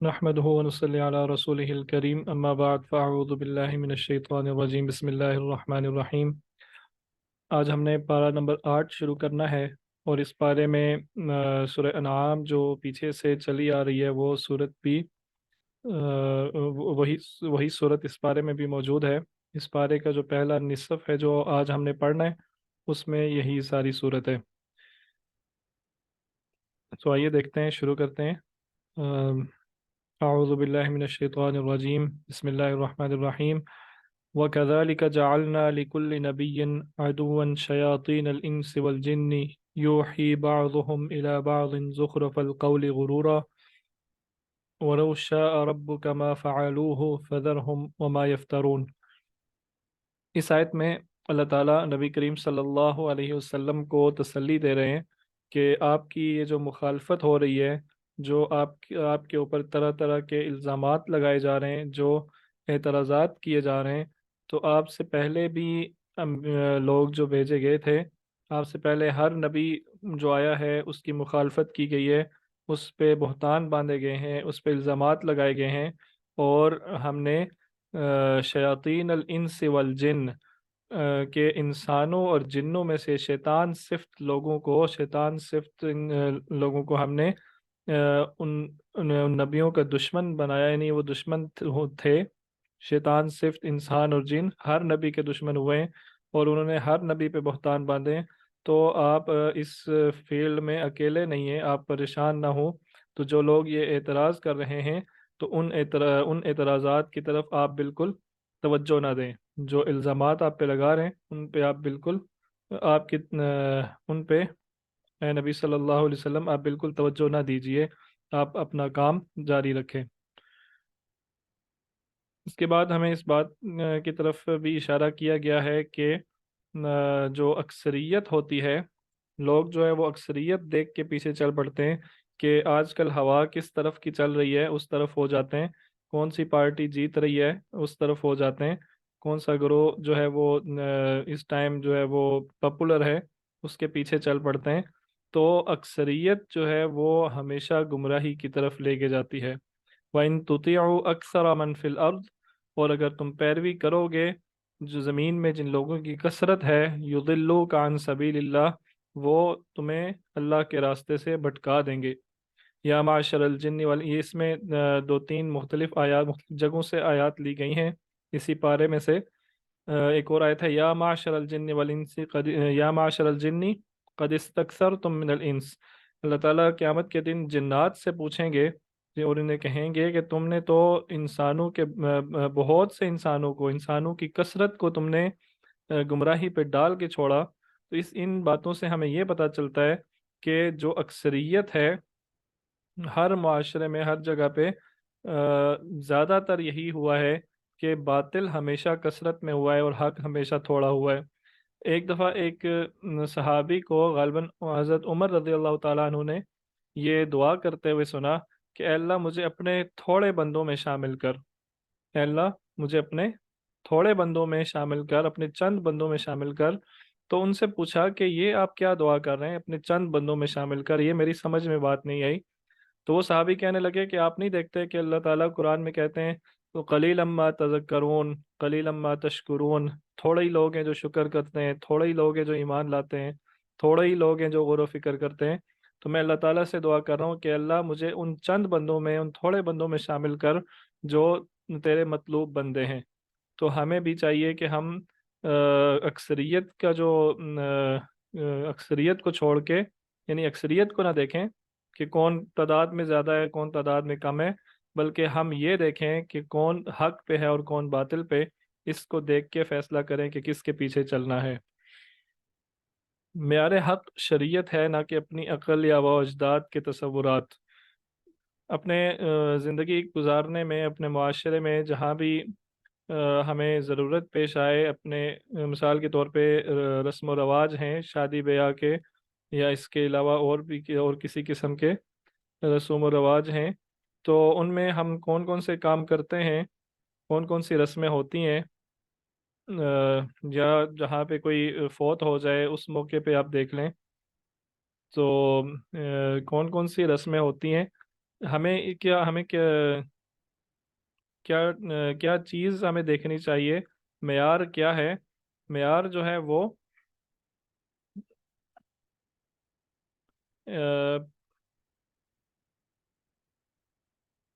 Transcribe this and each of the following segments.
نحمده ونصلي على رسوله الكريم أما بعد فأعوذ بالله من الشيطان الرجيم بسم الله الرحمن الرحيم۔ آج ہم نے پارہ نمبر 8 شروع کرنا ہے، اور اس پارے میں سورہ انعام جو پیچھے سے چلی آ رہی ہے وہ صورت بھی وہی وہی صورت اس پارے میں بھی موجود ہے۔ اس پارے کا جو پہلا نصف ہے جو آج ہم نے پڑھنا ہے اس میں یہی ساری صورت ہے۔ تو آئیے دیکھتے ہیں، شروع کرتے ہیں۔ اعوذ باللہ من الشیطان الرجیم بسم اللہ الرحمن الرحیم۔ وَكَذَلِكَ جَعَلْنَا لِكُلِّ نَبِيٍّ عَدُوًّا شَيَاطِينَ الْإِنسِ وَالْجِنِّ يُوحِي بَعْضُهُمْ إِلَى بَعْضٍ زُخْرُفَ الْقَوْلِ غُرُورًا وَلَوْ شَاءَ رَبُّكَ مَا فَعَلُوهُ فَذَرْهُمْ وَمَا يَفْتَرُونَ۔ اس آیت میں اللہ تعالیٰ نبی کریم صلی اللہ علیہ وسلم کو تسلی دے رہے ہیں کہ آپ کی یہ جو مخالفت ہو رہی ہے، جو آپ کے اوپر طرح طرح کے الزامات لگائے جا رہے ہیں، جو اعتراضات کیے جا رہے ہیں، تو آپ سے پہلے بھی لوگ جو بھیجے گئے تھے، آپ سے پہلے ہر نبی جو آیا ہے اس کی مخالفت کی گئی ہے، اس پہ بہتان باندھے گئے ہیں، اس پہ الزامات لگائے گئے ہیں، اور ہم نے شیاطین الانس والجن کہ انسانوں اور جنوں میں سے شیطان صفت لوگوں کو ہم نے ان نبیوں کا دشمن بنایا، یعنی وہ دشمن تھے۔ شیطان صفت انسان اور جن ہر نبی کے دشمن ہوئے ہیں، اور انہوں نے ہر نبی پہ بہتان باندھے ہیں۔ تو آپ اس فیلڈ میں اکیلے نہیں ہیں، آپ پریشان نہ ہوں۔ تو جو لوگ یہ اعتراض کر رہے ہیں تو ان اعتراضات کی طرف آپ بالکل توجہ نہ دیں۔ جو الزامات آپ پہ لگا رہے ہیں ان پہ آپ بالکل آپ کی ان پہ اے نبی صلی اللہ علیہ وسلم آپ بالکل توجہ نہ دیجئے، آپ اپنا کام جاری رکھیں۔ اس کے بعد ہمیں اس بات کی طرف بھی اشارہ کیا گیا ہے کہ جو اکثریت ہوتی ہے، لوگ جو ہے وہ اکثریت دیکھ کے پیچھے چل پڑتے ہیں کہ آج کل ہوا کس طرف کی چل رہی ہے اس طرف ہو جاتے ہیں، کون سی پارٹی جیت رہی ہے اس طرف ہو جاتے ہیں، کون سا گروہ جو ہے وہ اس ٹائم جو ہے وہ پاپولر ہے اس کے پیچھے چل پڑتے ہیں۔ تو اکثریت جو ہے وہ ہمیشہ گمراہی کی طرف لے کے جاتی ہے۔ وَإِن تُطِيعُوا أَكْثَرَ مَنْ فِي الْأَرْضِ، اور اگر تم پیروی کرو گے جو زمین میں جن لوگوں کی کثرت ہے، يُضِلُّوكَ عَنْ سَبِيلِ اللَّهِ، وہ تمہیں اللہ کے راستے سے بھٹکا دیں گے۔ یا معاشر الجن یہ اس میں دو تین مختلف آیات مختلف جگہوں سے آیات لی گئی ہیں اسی پارے میں سے۔ ایک اور آیت ہے یا معاشر الجن والانس یا معاشر الجن قد استکثرتم من الانس۔ اللہ تعالیٰ قیامت کے دن جنات سے پوچھیں گے اور انہیں کہیں گے کہ تم نے تو انسانوں کے بہت سے انسانوں کی کثرت کو تم نے گمراہی پہ ڈال کے چھوڑا۔ تو ان باتوں سے ہمیں یہ پتہ چلتا ہے کہ جو اکثریت ہے ہر معاشرے میں ہر جگہ پہ زیادہ تر یہی ہوا ہے کہ باطل ہمیشہ کثرت میں ہوا ہے اور حق ہمیشہ تھوڑا ہوا ہے۔ ایک دفعہ ایک صحابی کو غالباً حضرت عمر رضی اللہ تعالیٰ عنہ نے یہ دعا کرتے ہوئے سنا کہ اے اللہ مجھے اپنے تھوڑے بندوں میں شامل کر، اے اللہ مجھے اپنے تھوڑے بندوں میں شامل کر، اپنے چند بندوں میں شامل کر۔ تو ان سے پوچھا کہ یہ آپ کیا دعا کر رہے ہیں اپنے چند بندوں میں شامل کر، یہ میری سمجھ میں بات نہیں آئی۔ تو وہ صحابی کہنے لگے کہ آپ نہیں دیکھتے کہ اللہ تعالیٰ قرآن میں کہتے ہیں تو قلیلا ما تذکرون قلیلا ما تشکرون، تھوڑے ہی لوگ ہیں جو شکر کرتے ہیں، تھوڑے ہی لوگ ہیں جو ایمان لاتے ہیں، تھوڑے ہی لوگ ہیں جو غور و فکر کرتے ہیں۔ تو میں اللہ تعالیٰ سے دعا کر رہا ہوں کہ اللہ مجھے ان چند بندوں میں، ان تھوڑے بندوں میں شامل کر جو تیرے مطلوب بندے ہیں۔ تو ہمیں بھی چاہیے کہ ہم اکثریت کا جو اکثریت کو چھوڑ کے، یعنی اکثریت کو نہ دیکھیں کہ کون تعداد میں زیادہ ہے کون تعداد میں کم ہے، بلکہ ہم یہ دیکھیں کہ کون حق پہ ہے اور کون باطل پہ، اس کو دیکھ کے فیصلہ کریں کہ کس کے پیچھے چلنا ہے۔ معیار حق شریعت ہے، نہ کہ اپنی عقل یا و اجداد کے تصورات۔ اپنے زندگی گزارنے میں، اپنے معاشرے میں جہاں بھی ہمیں ضرورت پیش آئے، اپنے مثال کے طور پہ رسم و رواج ہیں شادی بیاہ کے، یا اس کے علاوہ اور بھی اور کسی قسم کے رسوم و رواج ہیں، تو ان میں ہم کون کون سے کام کرتے ہیں، کون کون سی رسمیں ہوتی ہیں، یا جہاں پہ کوئی فوت ہو جائے اس موقع پہ آپ دیکھ لیں تو کون کون سی رسمیں ہوتی ہیں ہمیں کیا کیا چیز ہمیں دیکھنی چاہیے؟ معیار کیا ہے؟ معیار جو ہے وہ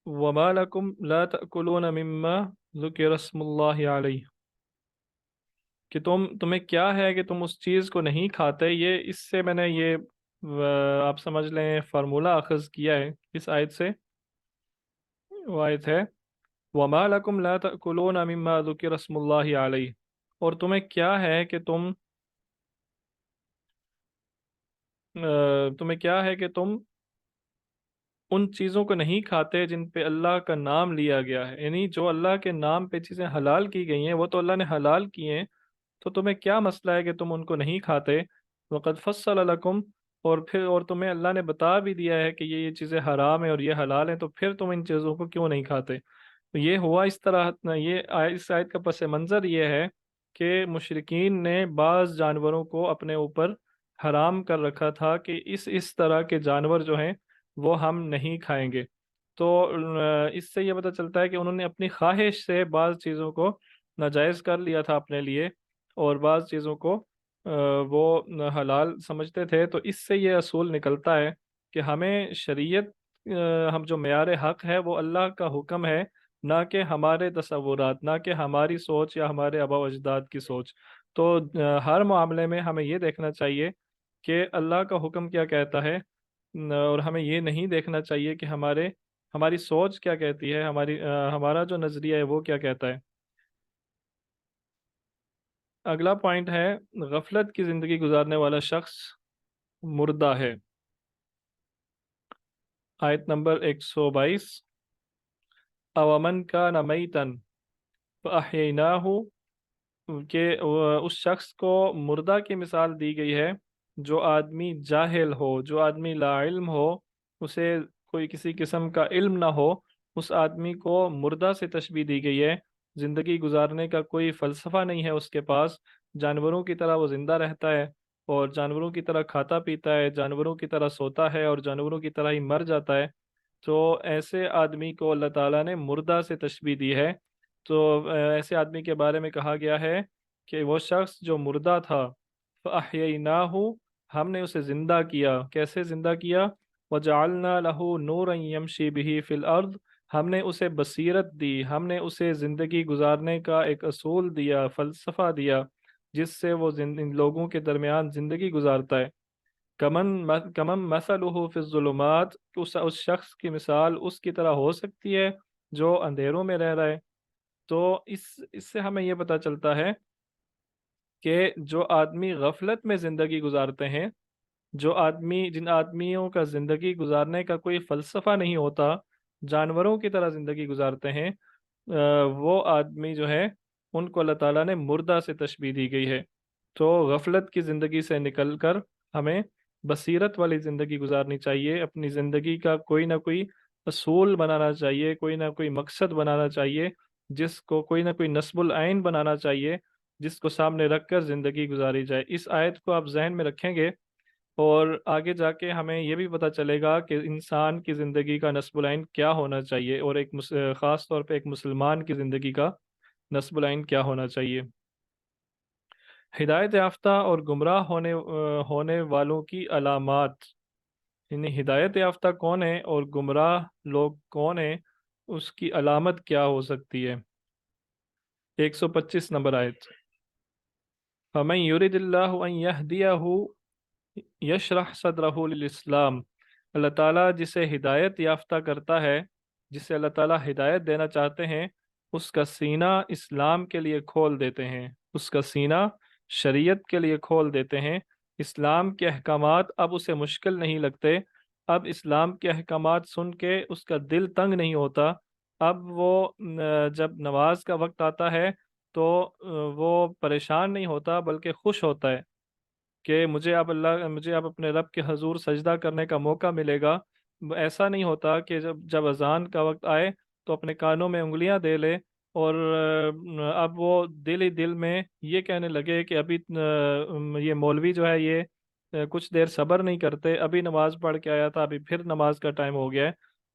وَمَا لَكُمْ لَا تَأْكُلُونَ مِمَّا ذُكِرَ اسْمُ اللَّهِ عَلَيْهِ، کہ تمہیں کیا ہے کہ تم اس چیز کو نہیں کھاتے. یہ اس سے میں نے یہ آپ سمجھ لیں فارمولہ اخذ کیا ہے اس آیت سے. وہ آیت ہے وَمَا لَكُمْ لَا تَأْكُلُونَ مِمَّا ذُكِرَ اسْمُ اللَّهِ عَلَيْهِ، اور تمہیں کیا ہے کہ تم ان چیزوں کو نہیں کھاتے جن پہ اللہ کا نام لیا گیا ہے. یعنی جو اللہ کے نام پہ چیزیں حلال کی گئی ہیں وہ تو اللہ نے حلال کی ہیں، تو تمہیں کیا مسئلہ ہے کہ تم ان کو نہیں کھاتے؟ وقد فصل لکم، اور تمہیں اللہ نے بتا بھی دیا ہے کہ یہ چیزیں حرام ہیں اور یہ حلال ہیں، تو پھر تم ان چیزوں کو کیوں نہیں کھاتے؟ تو یہ ہوا اس طرح. اس آیت کا پس منظر یہ ہے کہ مشرکین نے بعض جانوروں کو اپنے اوپر حرام کر رکھا تھا کہ اس طرح کے جانور جو ہیں وہ ہم نہیں کھائیں گے. تو اس سے یہ پتہ چلتا ہے کہ انہوں نے اپنی خواہش سے بعض چیزوں کو ناجائز کر لیا تھا اپنے لیے، اور بعض چیزوں کو وہ حلال سمجھتے تھے. تو اس سے یہ اصول نکلتا ہے کہ ہمیں شریعت، ہم جو معیار حق ہے وہ اللہ کا حکم ہے، نہ کہ ہمارے تصورات، نہ کہ ہماری سوچ یا ہمارے آباء و اجداد کی سوچ. تو ہر معاملے میں ہمیں یہ دیکھنا چاہیے کہ اللہ کا حکم کیا کہتا ہے، اور ہمیں یہ نہیں دیکھنا چاہیے کہ ہماری سوچ کیا کہتی ہے، ہمارا جو نظریہ ہے وہ کیا کہتا ہے. اگلا پوائنٹ ہے غفلت کی زندگی گزارنے والا شخص مردہ ہے. آیت نمبر 122 اومن کان میتن فاحییناہ، کہ اس شخص کو مردہ کی مثال دی گئی ہے جو آدمی جاہل ہو، جو آدمی لا علم ہو، اسے کوئی کسی قسم کا علم نہ ہو، اس آدمی کو مردہ سے تشبیہ دی گئی ہے. زندگی گزارنے کا کوئی فلسفہ نہیں ہے اس کے پاس، جانوروں کی طرح وہ زندہ رہتا ہے اور جانوروں کی طرح کھاتا پیتا ہے، جانوروں کی طرح سوتا ہے اور جانوروں کی طرح ہی مر جاتا ہے. تو ایسے آدمی کو اللہ تعالیٰ نے مردہ سے تشبیہ دی ہے. تو ایسے آدمی کے بارے میں کہا گیا ہے کہ وہ شخص جو مردہ تھا فَأَحْيَيْنَاهُ، ہم نے اسے زندہ کیا. کیسے زندہ کیا؟ وَجَعَلْنَا لَهُ نُورًا يَمْشِي بِهِ فِي الْأَرْضِ، ہم نے اسے بصیرت دی، ہم نے اسے زندگی گزارنے کا ایک اصول دیا، فلسفہ دیا، جس سے وہ ان لوگوں کے درمیان زندگی گزارتا ہے. کمن مثلہ فی الظلمات، اس شخص کی مثال اس کی طرح ہو سکتی ہے جو اندھیروں میں رہ رہا ہے. تو اس سے ہمیں یہ پتہ چلتا ہے کہ جو آدمی غفلت میں زندگی گزارتے ہیں، جن آدمیوں کا زندگی گزارنے کا کوئی فلسفہ نہیں ہوتا، جانوروں کی طرح زندگی گزارتے ہیں، وہ آدمی جو ہے ان کو اللہ تعالیٰ نے مردہ سے تشبیہ دی گئی ہے. تو غفلت کی زندگی سے نکل کر ہمیں بصیرت والی زندگی گزارنی چاہیے. اپنی زندگی کا کوئی نہ کوئی اصول بنانا چاہیے، کوئی نہ کوئی مقصد بنانا چاہیے، جس کو کوئی نہ کوئی نصب العین بنانا چاہیے، جس کو سامنے رکھ کر زندگی گزاری جائے. اس آیت کو آپ ذہن میں رکھیں گے اور آگے جا کے ہمیں یہ بھی پتہ چلے گا کہ انسان کی زندگی کا نصب العین کیا ہونا چاہیے، اور خاص طور پہ ایک مسلمان کی زندگی کا نصب العین کیا ہونا چاہیے. ہدایت یافتہ اور گمراہ ہونے والوں کی علامات، یعنی ہدایت یافتہ کون ہے اور گمراہ لوگ کون ہیں، اس کی علامت کیا ہو سکتی ہے. 125 نمبر آیت فَمَن يُرِدِ اللَّهُ أَن يَهْدِيَهُ يَشْرَحْ صَدْرَهُ لِلْإِسْلَامِ، اللہ تعالیٰ جسے ہدایت یافتہ کرتا ہے، جسے اللہ تعالیٰ ہدایت دینا چاہتے ہیں، اس کا سینہ اسلام کے لیے کھول دیتے ہیں، اس کا سینہ شریعت کے لیے کھول دیتے ہیں. اسلام کے احکامات اب اسے مشکل نہیں لگتے، اب اسلام کے احکامات سن کے اس کا دل تنگ نہیں ہوتا. اب وہ جب نماز کا وقت آتا ہے تو وہ پریشان نہیں ہوتا بلکہ خوش ہوتا ہے کہ مجھے اب اپنے رب کے حضور سجدہ کرنے کا موقع ملے گا. ایسا نہیں ہوتا کہ جب اذان کا وقت آئے تو اپنے کانوں میں انگلیاں دے لے اور اب وہ دل ہی دل میں یہ کہنے لگے کہ ابھی یہ مولوی جو ہے یہ کچھ دیر صبر نہیں کرتے، ابھی نماز پڑھ کے آیا تھا، ابھی پھر نماز کا ٹائم ہو گیا ہے.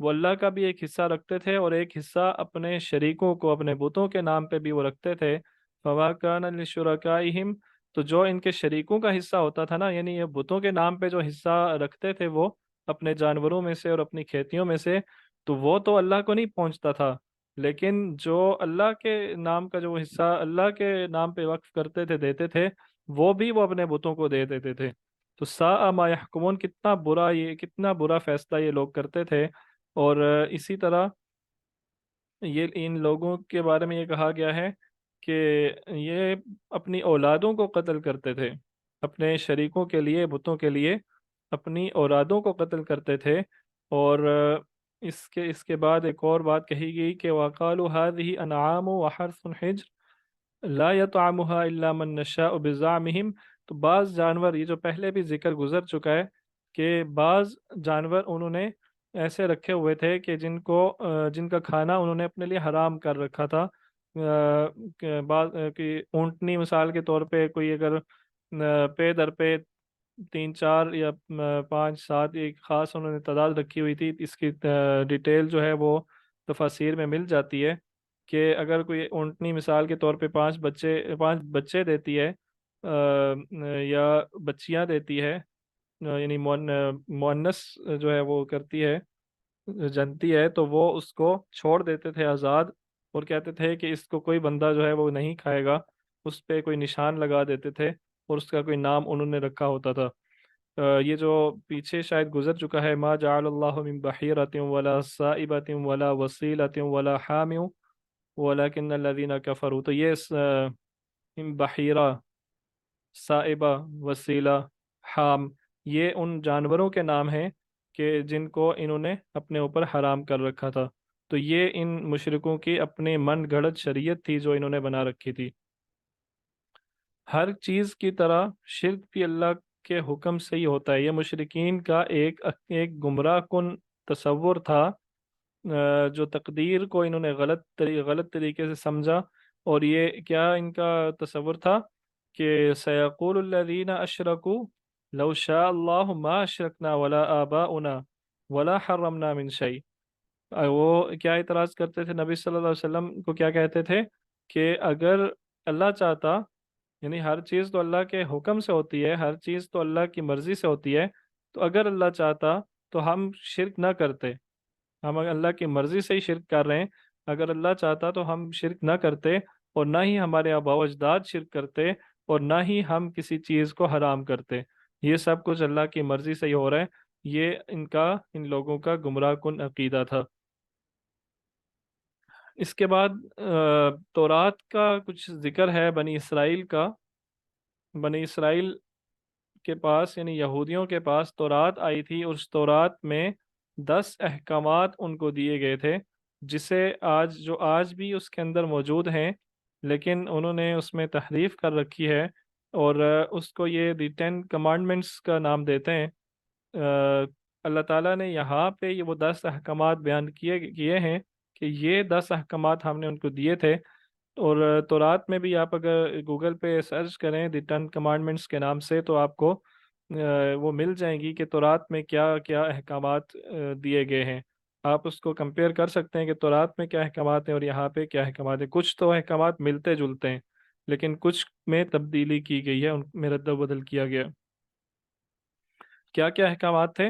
وہ اللہ کا بھی ایک حصہ رکھتے تھے اور ایک حصہ اپنے شریکوں کو، اپنے بتوں کے نام پہ بھی وہ رکھتے تھے۔ فما کان لشرکائہم، تو جو ان کے شریکوں کا حصہ ہوتا تھا نا، یعنی یہ بتوں کے نام پہ جو حصہ رکھتے تھے وہ اپنے جانوروں میں سے اور اپنی کھیتیوں میں سے، تو وہ تو اللہ کو نہیں پہنچتا تھا، لیکن جو اللہ کے نام کا جو حصہ اللہ کے نام پہ وقف کرتے تھے، دیتے تھے، وہ بھی وہ اپنے بتوں کو دے دیتے تھے۔ تو ساء ما یحکمون، کتنا برا فیصلہ یہ لوگ کرتے تھے۔ اور اسی طرح یہ ان لوگوں کے بارے میں یہ کہا گیا ہے کہ یہ اپنی اولادوں کو قتل کرتے تھے، اپنے شریکوں کے لیے، بتوں کے لیے اپنی اولادوں کو قتل کرتے تھے۔ اور اس کے بعد ایک اور بات کہی گئی کہ وَقَالُوا هَذِهِ أَنْعَامٌ وَحَرْثٌ حِجْرٌ لَا يَطْعَمُهَا إِلَّا مَن نَّشَاءُ بِزَعْمِهِمْ، تو بعض جانور، یہ جو پہلے بھی ذکر گزر چکا ہے کہ بعض جانور انہوں نے ایسے رکھے ہوئے تھے کہ جن کا کھانا انہوں نے اپنے لیے حرام کر رکھا تھا۔ کہ بعض کہ اونٹنی مثال کے طور پہ کوئی اگر پے در پہ 3 4 یا 5 7 ایک خاص انہوں نے تعداد رکھی ہوئی تھی، اس کی ڈیٹیل جو ہے وہ تفاسیر میں مل جاتی ہے کہ اگر کوئی اونٹنی مثال کے طور پہ 5 بچے دیتی ہے، یا بچیاں دیتی ہے، یعنی مؤنث جو ہے وہ کرتی ہے، جنتی ہے، تو وہ اس کو چھوڑ دیتے تھے آزاد، اور کہتے تھے کہ اس کو کوئی بندہ جو ہے وہ نہیں کھائے گا، اس پہ کوئی نشان لگا دیتے تھے اور اس کا کوئی نام انہوں نے رکھا ہوتا تھا۔ یہ جو پیچھے شاید گزر چکا ہے، ما جعل اللہ من بحیرۃ ولا صائبۃ ولا وصیلۃ ولا حام ولکن الذین کفروا، تو یہ من بحیرہ، صائبہ، وسیلہ، حام، یہ ان جانوروں کے نام ہیں کہ جن کو انہوں نے اپنے اوپر حرام کر رکھا تھا۔ تو یہ ان مشرکوں کی اپنی من گھڑت شریعت تھی جو انہوں نے بنا رکھی تھی۔ ہر چیز کی طرح شرک بھی اللہ کے حکم سے ہی ہوتا ہے۔ یہ مشرکین کا ایک گمراہ کن تصور تھا، جو تقدیر کو انہوں نے غلط طریقے سے سمجھا۔ اور یہ کیا ان کا تصور تھا کہ سیقول الذین اشرکوا لو شاء اللہ ما اشرکنا ولا آباؤنا ولا حرمنا من شیء۔ وہ کیا اعتراض کرتے تھے نبی صلی اللہ علیہ وسلم کو، کیا کہتے تھے کہ اگر اللہ چاہتا، یعنی ہر چیز تو اللہ کے حکم سے ہوتی ہے، ہر چیز تو اللہ کی مرضی سے ہوتی ہے، تو اگر اللہ چاہتا تو ہم شرک نہ کرتے، ہم اللہ کی مرضی سے ہی شرک کر رہے ہیں، اگر اللہ چاہتا تو ہم شرک نہ کرتے، اور نہ ہی ہمارے آباء و اجداد شرک کرتے، اور نہ ہی ہم کسی چیز کو حرام کرتے۔ یہ سب کچھ اللہ کی مرضی سے ہی ہو رہا ہے۔ یہ ان لوگوں کا گمراہ کن عقیدہ تھا۔ اس کے بعد تورات کا کچھ ذکر ہے بنی اسرائیل کا۔ بنی اسرائیل کے پاس، یعنی یہودیوں کے پاس تورات آئی تھی، اور اس تورات میں 10 احکامات ان کو دیے گئے تھے، جسے آج بھی اس کے اندر موجود ہیں، لیکن انہوں نے اس میں تحریف کر رکھی ہے، اور اس کو یہ دی 10 کمانڈمنٹس کا نام دیتے ہیں۔ اللہ تعالیٰ نے یہاں پہ وہ 10 احکامات بیان کیے ہیں کہ یہ 10 احکامات ہم نے ان کو دیے تھے۔ اور تورات میں بھی آپ اگر گوگل پہ سرچ کریں دی 10 کمانڈمنٹس کے نام سے، تو آپ کو وہ مل جائیں گی کہ تورات میں کیا کیا احکامات دیے گئے ہیں۔ آپ اس کو کمپیئر کر سکتے ہیں کہ تورات میں کیا احکامات ہیں اور یہاں پہ کیا احکامات ہیں۔ کچھ تو احکامات ملتے جلتے ہیں، لیکن کچھ میں تبدیلی کی گئی ہے، ان میں رد و بدل کیا گیا۔ کیا کیا احکامات تھے؟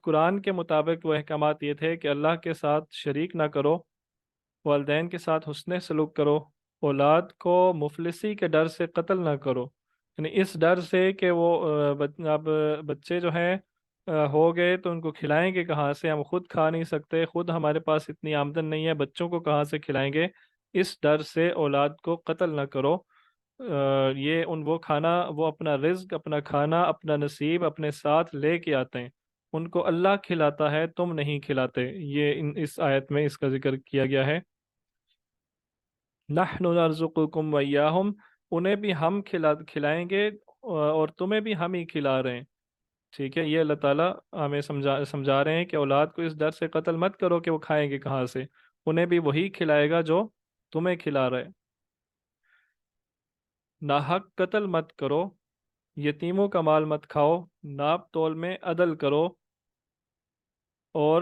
قرآن کے مطابق وہ احکامات یہ تھے کہ اللہ کے ساتھ شریک نہ کرو، والدین کے ساتھ حسن سلوک کرو، اولاد کو مفلسی کے ڈر سے قتل نہ کرو، یعنی اس ڈر سے کہ وہ اب بچے جو ہیں ہو گئے تو ان کو کھلائیں گے کہاں سے، ہم خود کھا نہیں سکتے، خود ہمارے پاس اتنی آمدن نہیں ہے، بچوں کو کہاں سے کھلائیں گے، اس ڈر سے اولاد کو قتل نہ کرو۔ یہ وہ کھانا، وہ اپنا رزق، اپنا کھانا، اپنا نصیب اپنے ساتھ لے کے آتے ہیں، ان کو اللہ کھلاتا ہے، تم نہیں کھلاتے۔ یہ اس آیت میں اس کا ذکر کیا گیا ہے۔ نحن نرزقکم ویاہم، انہیں بھی ہم کھلائیں گے، اور تمہیں بھی ہم ہی کھلا رہے ہیں۔ ٹھیک ہے، یہ اللہ تعالیٰ ہمیں سمجھا رہے ہیں کہ اولاد کو اس ڈر سے قتل مت کرو کہ وہ کھائیں گے کہاں سے، انہیں بھی وہی کھلائے گا جو تمہیں کھلا رہے۔ ناحق قتل مت کرو، یتیموں کا مال مت کھاؤ، ناپ تول میں عدل کرو، اور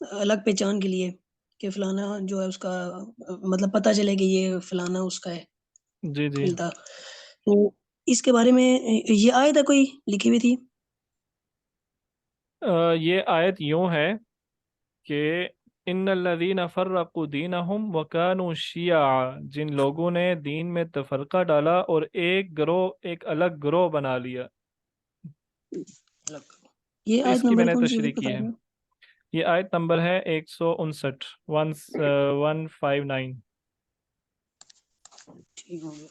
الگ پہچان کے لیے کہ فلانا جو ہے اس کا مطلب پتہ چلے کہ یہ فلانا اس کا ہے جی جی ملتا. تو اس کے بارے میں یہ آیت ہے کوئی لکھی ہوئی تھی؟ یہ آیت یوں ہے کہ ان الذین فرقوا دینہم وکانوا شیعا، جن لوگوں نے دین میں تفرقہ ڈالا اور ایک الگ گروہ بنا لیا. یہ تو اس آیت کی میں نمبر نے کون سی تشریح بتا کی ہے. رہے ہیں؟ یہ آیت نمبر ہے 159 159. ٹھیک ہو گیا.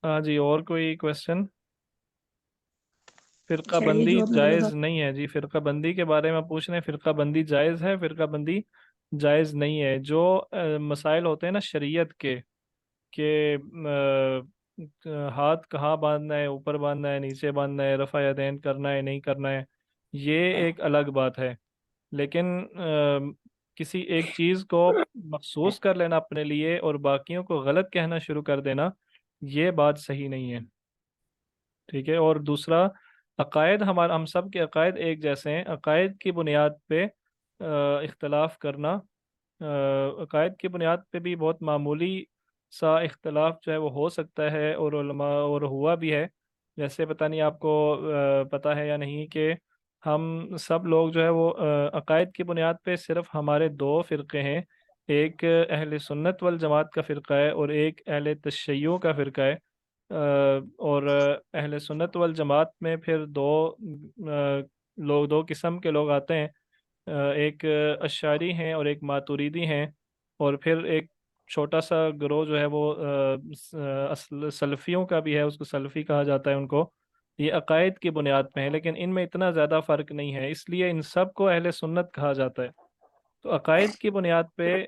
ہاں جی، اور کوئی کوشچن؟ فرقہ اچھا یہ بندی جو آپ نے بولا تھا جائز نہیں ہے جی. فرقہ بندی کے بارے میں پوچھ رہے ہیں. فرقہ بندی جائز ہے، فرقہ بندی جائز نہیں ہے. جو مسائل ہوتے ہیں نا شریعت کے، کہ ہاتھ کہاں باندھنا ہے، اوپر باندھنا ہے، نیچے باندھنا ہے، رفع یدین کرنا ہے نہیں کرنا ہے، یہ ایک الگ بات ہے. لیکن کسی ایک چیز کو مخصوص کر لینا اپنے لیے اور باقیوں کو غلط کہنا شروع کر دینا، یہ بات صحیح نہیں ہے. ٹھیک ہے. اور دوسرا، عقائد ہم سب کے عقائد ایک جیسے ہیں. عقائد کی بنیاد پہ اختلاف کرنا، عقائد کی بنیاد پہ بھی بہت معمولی سا اختلاف جو ہے وہ ہو سکتا ہے، اور علماء اور ہوا بھی ہے. جیسے پتہ نہیں آپ کو پتہ ہے یا نہیں کہ ہم سب لوگ جو ہے وہ عقائد کی بنیاد پہ صرف ہمارے دو فرقے ہیں. ایک اہل سنت والجماعت کا فرقہ ہے اور ایک اہل تشیع کا فرقہ ہے. اور اہل سنت والجماعت میں پھر دو قسم کے لوگ آتے ہیں. ایک اشعری ہیں اور ایک ماتوریدی ہیں. اور پھر ایک چھوٹا سا گروہ جو ہے وہ سلفیوں کا بھی ہے، اس کو سلفی کہا جاتا ہے ان کو. یہ عقائد کی بنیاد پہ ہیں، لیکن ان میں اتنا زیادہ فرق نہیں ہے، اس لیے ان سب کو اہل سنت کہا جاتا ہے. تو عقائد کی بنیاد پہ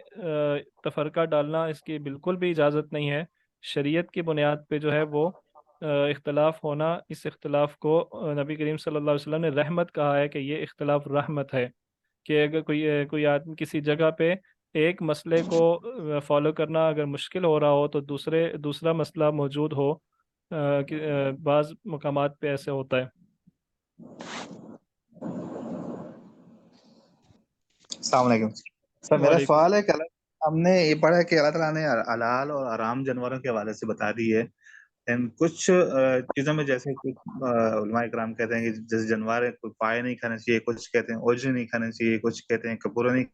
تفرقہ ڈالنا، اس کی بالکل بھی اجازت نہیں ہے. شریعت کی بنیاد پہ جو ہے وہ اختلاف ہونا، اس اختلاف کو نبی کریم صلی اللہ علیہ وسلم نے رحمت کہا ہے، کہ یہ اختلاف رحمت ہے. کہ اگر کوئی آدمی کسی جگہ پہ ایک مسئلے کو فالو کرنا اگر مشکل ہو رہا ہو، تو دوسرا مسئلہ موجود ہو. بعض مقامات پہ ایسے ہوتا ہے. السلام علیکم سر. میرا وعلیکم. سوال ہے کہ ہم نے یہ پڑھا ہے کہ اللہ تعالیٰ نے حلال اور حرام جانوروں کے حوالے سے بتا دی ہے. کچھ چیزوں میں جیسے کچھ علماء کرام کہتے ہیں کہ جیسے جانور ہے کوئی پائے نہیں کھانے چاہیے، کچھ کہتے ہیں اوجری نہیں کھانے چاہیے، کچھ کہتے ہیں کپورا نہیں.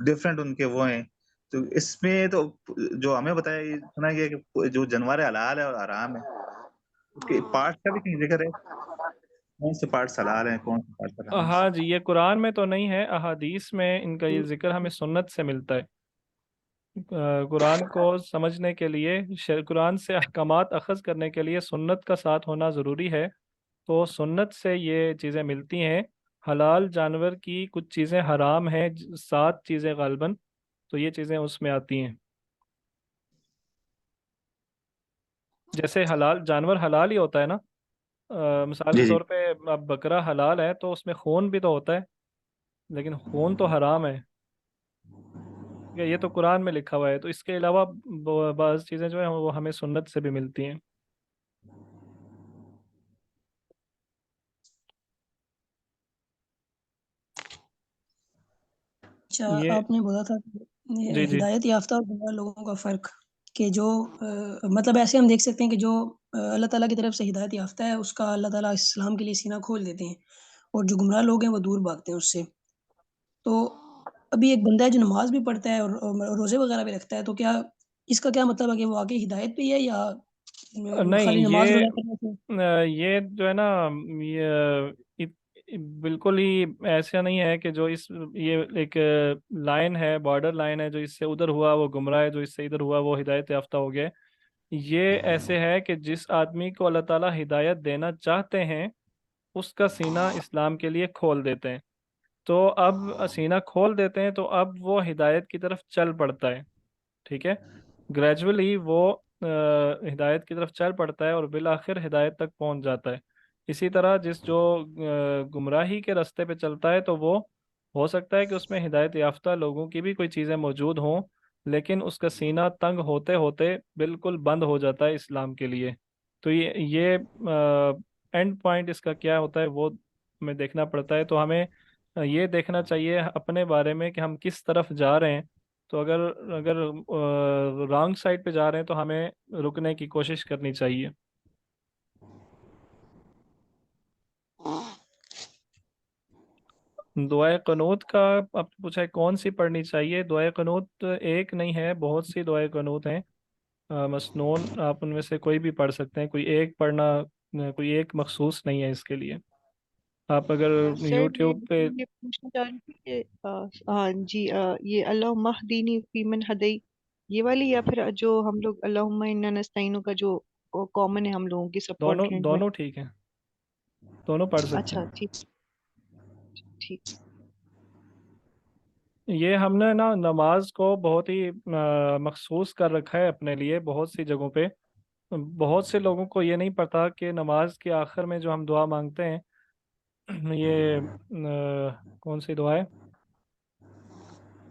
ڈفرینٹ ان کے وہ ہیں. تو اس میں تو جو ہمیں بتایا سنا گیا کہ جو جانور حلال ہے اور حرام ہے، اس کے پارٹس کا بھی کہیں ذکر ہے، کون سے پارٹس حلال ہیں کون سے پارٹس حرام ہیں. ہاں جی، یہ قرآن میں تو نہیں ہے، احادیث میں ان کا یہ ذکر ہمیں سنت سے ملتا ہے. قرآن کو سمجھنے کے لیے، قرآن سے احکامات اخذ کرنے کے لیے سنت کا ساتھ ہونا ضروری ہے. تو سنت سے یہ چیزیں ملتی ہیں. حلال جانور کی کچھ چیزیں حرام ہیں، 7 چیزیں غالباً، تو یہ چیزیں اس میں آتی ہیں. جیسے حلال جانور حلال ہی ہوتا ہے نا. مثال کے جی جی. طور پہ اب بکرا حلال ہے تو اس میں خون بھی تو ہوتا ہے، لیکن خون تو حرام ہے. یہ تو قرآن میں لکھا ہوا ہے. تو اس کے علاوہ بعض چیزیں جو ہیں وہ ہمیں سنت سے بھی ملتی ہیں. اچھا یہ آپ نے بولا تھا جی جی. ہدایت یافتہ اور گمراہ لوگوں کا فرق، کہ جو مطلب ایسے ہم دیکھ سکتے ہیں کہ جو اللہ تعالیٰ کی طرف سے ہدایت یافتہ ہے اس کا اللہ تعالیٰ اسلام کے لیے سینہ کھول دیتے ہیں، اور جو گمراہ لوگ ہیں وہ دور بھاگتے ہیں اس سے. تو ابھی ایک بندہ ہے جو نماز بھی پڑھتا ہے اور روزے وغیرہ بھی رکھتا ہے، تو کیا اس کا کیا مطلب ہے کہ وہ واقعی ہدایت پہ ہی ہے، یا نہیں، خالی نماز روزہ کرنے سے؟ یہ جو ہے نا، یہ بالکل ہی ایسا نہیں ہے کہ جو یہ ایک لائن ہے، بارڈر لائن ہے، جو اس سے ادھر ہوا وہ گمراہ ہے، جو اس سے ادھر ہوا وہ ہدایت یافتہ ہو گیا. یہ ایسے ہے کہ جس آدمی کو اللہ تعالیٰ ہدایت دینا چاہتے ہیں اس کا سینہ اسلام کے لیے کھول دیتے ہیں. تو اب سینہ کھول دیتے ہیں تو اب وہ ہدایت کی طرف چل پڑتا ہے. ٹھیک ہے. گریجولی وہ ہدایت کی طرف چل پڑتا ہے اور بالآخر ہدایت تک پہنچ جاتا ہے. اسی طرح جو گمراہی کے راستے پہ چلتا ہے تو وہ ہو سکتا ہے کہ اس میں ہدایت یافتہ لوگوں کی بھی کوئی چیزیں موجود ہوں، لیکن اس کا سینہ تنگ ہوتے ہوتے بالکل بند ہو جاتا ہے اسلام کے لیے. تو یہ اینڈ پوائنٹ اس کا کیا ہوتا ہے وہ ہمیں دیکھنا پڑتا ہے. تو ہمیں یہ دیکھنا چاہیے اپنے بارے میں کہ ہم کس طرف جا رہے ہیں. تو اگر رانگ سائڈ پہ جا رہے ہیں تو ہمیں رکنے کی کوشش کرنی چاہیے. دعائے قنوت کا آپ نے پوچھا ہے کون سی پڑھنی چاہیے. دعائے قنوت ایک نہیں ہے، بہت سی دعائے قنوت ہیں مسنون. آپ ان میں سے کوئی بھی پڑھ سکتے ہیں، کوئی ایک پڑھنا کوئی ایک مخصوص نہیں ہے اس کے لیے. آپ اگر سر یوٹیوب پہ یہ پوچھنا چاہ رہی تھی کہ ہاں جی یہ اللہم اہدینی فیمن ہدی یہ والی، یا پھر جو ہم لوگ اللہم انا نستعینک کا جو کامن ہے ہم لوگوں کی سب دونوں پڑھتے ہیں دونوں ٹھیک ہیں، دونوں پڑھ سکتے اچھا ہیں. ٹھیک ٹھیک. یہ ہم نے نا نماز کو بہت ہی مخصوص کر رکھا ہے اپنے لیے بہت سی جگہوں پہ. بہت سے لوگوں کو یہ نہیں پتا کہ نماز کے آخر میں جو ہم دعا مانگتے ہیں یہ کون سی دعا ہے؟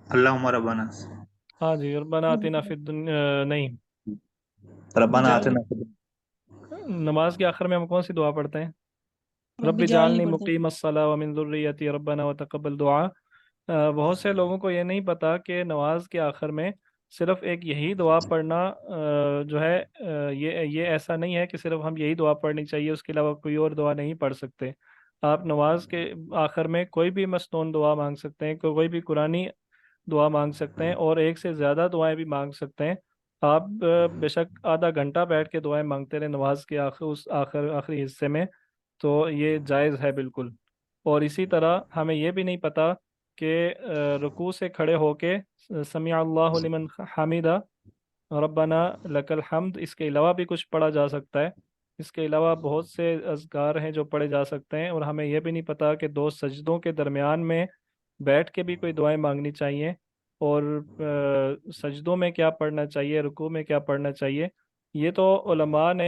اللہم ربنا، ہاں جی، ربنا آتنا فی الدنیا نہیں. ربنا جا- آتنا فی الدنیا۔ نماز کے آخر میں ہم کون سی دعا پڑھتے ہیں؟ رب رب جعلنی جعلنی پڑھتے ہیں. مقیم الصلاۃ ومن ذریتی ربنا وتقبل دعا. بہت سے لوگوں کو یہ نہیں پتا کہ نماز کے آخر میں صرف ایک یہی دعا پڑھنا جو ہے یہ ایسا نہیں ہے کہ صرف ہم یہی دعا پڑھنی چاہیے، اس کے علاوہ کوئی اور دعا نہیں پڑھ سکتے. آپ نماز کے آخر میں کوئی بھی مسنون دعا مانگ سکتے ہیں، کوئی بھی قرآنی دعا مانگ سکتے ہیں، اور ایک سے زیادہ دعائیں بھی مانگ سکتے ہیں. آپ بے شک آدھا گھنٹہ بیٹھ کے دعائیں مانگتے رہے نماز کے آخری حصے میں، تو یہ جائز ہے بالکل. اور اسی طرح ہمیں یہ بھی نہیں پتا کہ رکوع سے کھڑے ہو کے سمیع اللہ لمن حمیدہ ربنا لک الحمد اس کے علاوہ بھی کچھ پڑھا جا سکتا ہے. اس کے علاوہ بہت سے اذکار ہیں جو پڑھے جا سکتے ہیں. اور ہمیں یہ بھی نہیں پتا کہ دو سجدوں کے درمیان میں بیٹھ کے بھی کوئی دعائیں مانگنی چاہیے، اور سجدوں میں کیا پڑھنا چاہیے، رکوع میں کیا پڑھنا چاہیے. یہ تو علماء نے